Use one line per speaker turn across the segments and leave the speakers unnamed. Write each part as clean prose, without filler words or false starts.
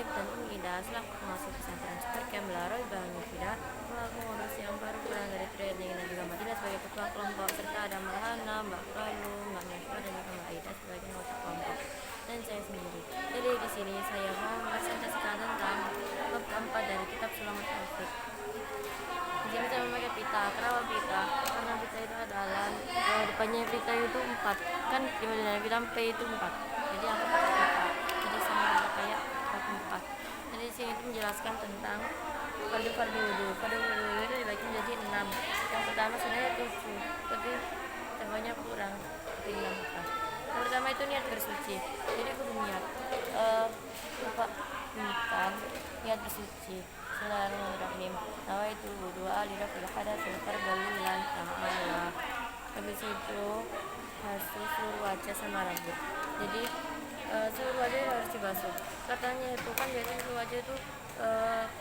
Talib dan Umi Ida selaku pengasuh pesantren Supercamp Laroy Bahanufida, selaku pengurus yang baru pulang dari training, dan juga Madinah sebagai ketua kelompok, serta ada Mbak Hana, Mbak Kalu, Mbak Neva, dan juga Mbak Ida sebagai anggota kelompok, dan saya sendiri. Jadi di sini saya mau mempresentasikan tentang bab keempat dari kitab Sulamat Taufik. Di sini saya memakai pita. Kenapa pita? Karena pita itu adalah depannya pita itu 4 kan, dimana pita P itu 4. Jadi aku pakai pita. Jadi sama ada kayak 4. Jadi di sini itu menjelaskan tentang fardu wudu. Fardu wudu itu dibagi menjadi 6. Yang pertama sebenarnya 7, tapi tambahnya kurang jadi 6. Yang pertama itu niat bersuci. Jadi aku niat lupa niat bersuci. Bismillahirrahmanirrahim. Nawaitu wudu'a lirafil hadatsil fardalilan ta'ala. Habis itu basuh seluruh wajah sama rambut. Jadi seluruh wajah harus dibasuh. Katanya itu kan biasanya seluruh wajah itu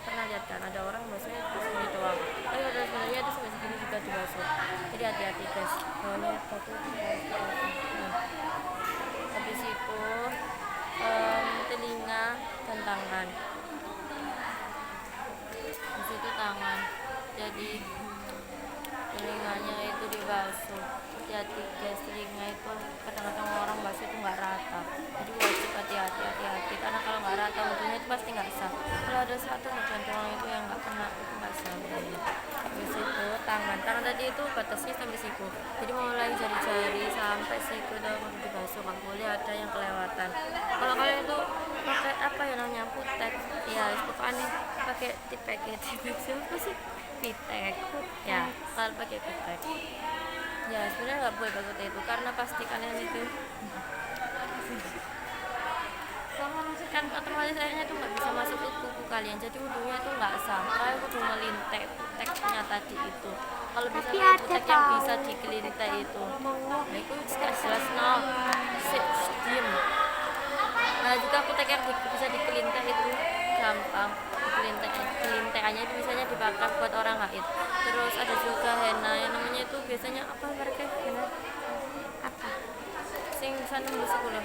pernah lihat kan ada orang basuhnya segini doang. Tapi pada sebenarnya itu sampai segini juga dibasuh. Jadi hati-hati guys. Bawahnya batu harus dibasuh. Habis itu telinga dan tangan. Di situ tangan, jadi telinganya itu dibasuh. Hati-hati guys, telinga itu kadang-kadang orang basuh itu nggak rata, jadi wajib hati-hati karena kalau nggak rata wudhunya itu pasti nggak sah. Kalau ada satu macam orang itu yang nggak kena itu nggak sah. Habis itu tangan tadi itu batasnya sampai siku, jadi mulai jari-jari sampai siku itu harus dibasuh, nggak boleh ada yang kelewatan. Kalau kalian itu pakai apa yang namanya putek, ya pokoknya pakai tipek siapa sih pitek ya, kalau pakai pitek ya sebenarnya nggak boleh pakai itu karena pasti kalian itu kan otomatis airnya tuh nggak bisa masuk ke kuku kalian, jadi wudhunya tuh nggak sah. Kalian kudu ngelintek puteknya tadi itu. Kalau bisa putek yang bisa dikelintek itu, nah itu jelas no diem. Nah juga putek yang bisa dikelintek itu gampang. Kelintekannya itu biasanya dipakai buat orang haid. Terus ada juga henna yang namanya itu biasanya apa mereka henna apa sing bisa nembus sekolah.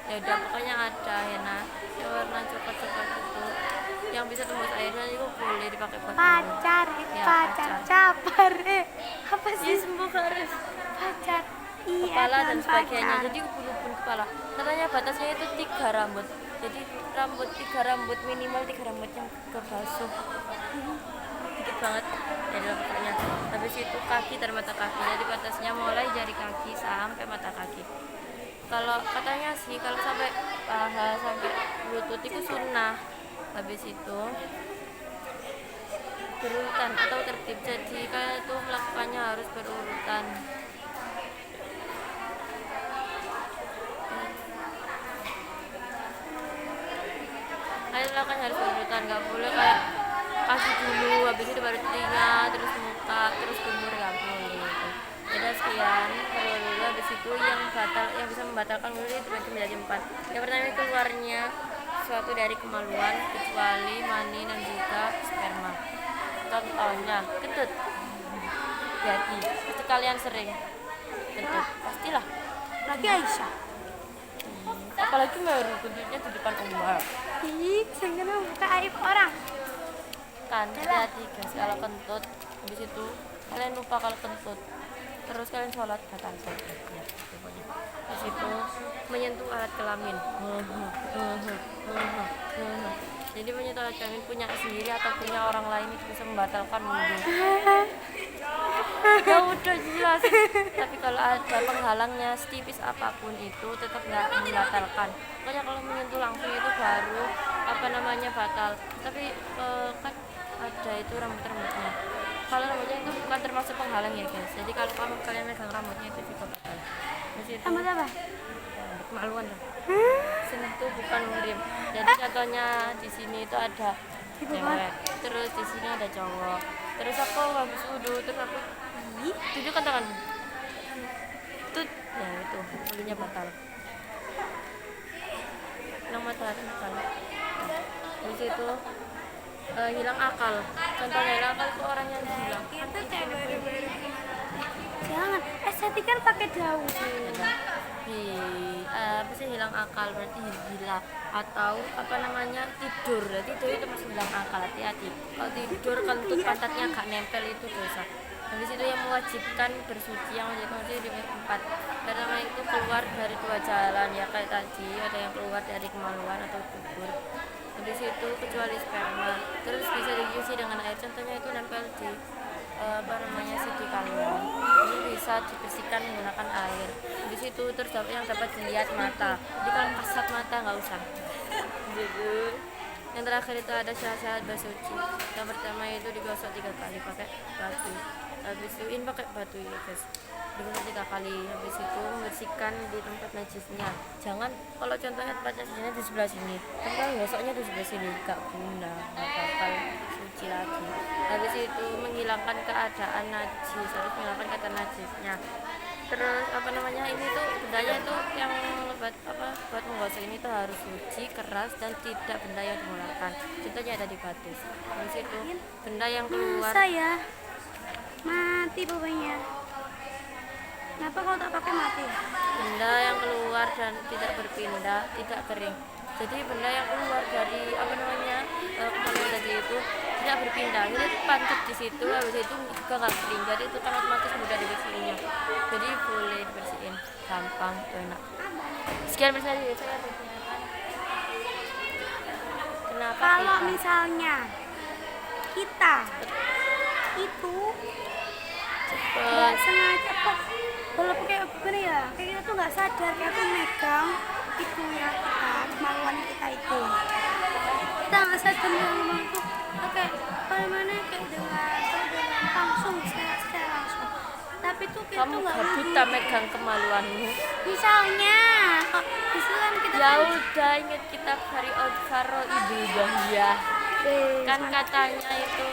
Ya udah pokoknya ada henna yang warna coklat itu yang bisa tembus air, dan itu boleh dipakai buat
pacar
ya,
pacar capar apa sih
sembuh harus
pacar iya,
kepala dan sebagainya.
pacar.
Jadi ubun-ubun kepala katanya batasnya itu 3 rambut, jadi 3 rambut minimal 3 rambut yang kebasuh dikit banget ya dalam pokoknya. Habis itu kaki dan mata kaki, jadi batasnya mulai jari kaki sampai mata kaki. Kalau katanya sih kalau sampai paha sampai lutut itu sunnah. Habis itu berurutan atau tertib, jadi kalian itu melakukannya harus berurutan. Kalian lakukan harus berurutan, nggak boleh kayak kaki dulu, habis itu baru telinga, terus muka, terus kumur, nggak boleh gitu. Jadi sekian dulu. Habis itu yang bisa membatalkan wudhu itu menjadi 4. Yang pertama keluarnya suatu dari kemaluan kecuali mani dan juga sperma. Contohnya kentut. Jadi pasti kalian sering kentut, pastilah.
Lagi Aisyah
Apalagi baru kentutnya di depan umum.
ih jangan buka aib orang
Kan hati guys kalau kentut. Habis itu kalian lupa kalau kentut, terus kalian sholat batal sholatnya. Habis itu menyentuh alat kelamin. Jadi menyentuh alat kelamin punya sendiri atau punya orang lain itu bisa membatalkan wudhu. Ya udah jelas. Tapi kalau ada penghalangnya setipis apapun itu tetap nggak membatalkan. Pokoknya kalau menyentuh langsung itu baru batal. Tapi kan ada itu rambutnya. Kalau rambutnya itu bukan termasuk penghalang ya guys. Jadi kalau kalian megang rambutnya itu juga batal.
rambut apa
Kemaluan lah. Sentuh bukan murim. Jadi contohnya di sini itu ada cewek, terus di sini ada cowok. Terus aku habis wudhu, terus aku tunjukkan tangan. Tut, ya itu wudhunya batal. Nama batal. Terus itu hilang akal. Contohnya hilang akal itu orang yang hilang.
itu jangan estetika pakai daun
apa sih, hilang akal, berarti gila atau apa namanya, tidur. Tidur itu masih hilang akal, hati-hati. Kalau tidur kentut pantatnya gak nempel itu dosa. Habis itu yang mewajibkan bersuci, yang wajib di 4. Pertama itu keluar dari 2 jalan, ya kayak tadi ada yang keluar dari kemaluan atau dubur. Habis itu kecuali sperma, terus bisa dicuci dengan air, contohnya itu nempel di apa namanya, sidik kalian, ini bisa dibersihkan menggunakan air. Habis itu terus yang dapat dilihat mata, jadi kalau kasat mata nggak usah gitu. Yang terakhir itu ada syarat-syarat bersuci. Yang pertama itu digosok 3 kali pakai batu, habis itu ini pakai batu ya guys, digosok 3 kali. Habis itu membersihkan di tempat najisnya, jangan kalau contohnya tempat najisnya di sebelah sini, kan kalau gosoknya di sebelah sini gak guna, gak bakal suci lagi. Habis itu menghilangkan keadaan najis, harus menghilangkan keadaan najisnya. Terus apa namanya, ini tuh bendanya tuh yang buat menggosok ini tuh harus suci, keras, dan tidak benda yang dimulakan, contohnya ada di batu. Habis itu benda yang keluar,
Saya mati pokoknya. Kenapa kalau tak pakai mati?
benda yang keluar dan tidak berpindah, tidak kering. Jadi benda yang keluar dari apa namanya, kemaluan tadi itu tidak berpindah, jadi pantat di situ, habis itu juga nggak kering, jadi itu kan otomatis mudah dibersihinnya, jadi boleh dibersihin gampang, enak. Sekian bersama dari saya, perkenalkan. Kenapa
Kalau
kita
misalnya kita itu nggak
cepet
sengaja kok, walaupun kayak gini ya, kayak kita tuh nggak sadar kayak aku megang itu ya, kita kemaluan kita itu, kita nggak sadar memang tuh kayak bagaimana, kayak dengan langsung secara langsung, tapi tuh kita
kamu
tuh nggak
gak buta megang kemaluanmu?
misalnya kok misalkan kita
Ya udah, ingat kita Faro Ibu Bahia, kan katanya itu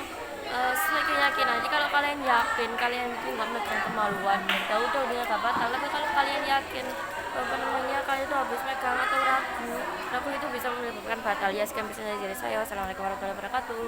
sesuai keyakinan. Jadi kalau kalian yakin kalian itu nggak megang kemaluan, ya udah gak batal. Tapi kalau kalian yakin apa namanya, kalian itu habis megang atau ragu itu bisa menyebabkan batal. Ya sekian bisa dari saya. Wassalamualaikum warahmatullahi wabarakatuh.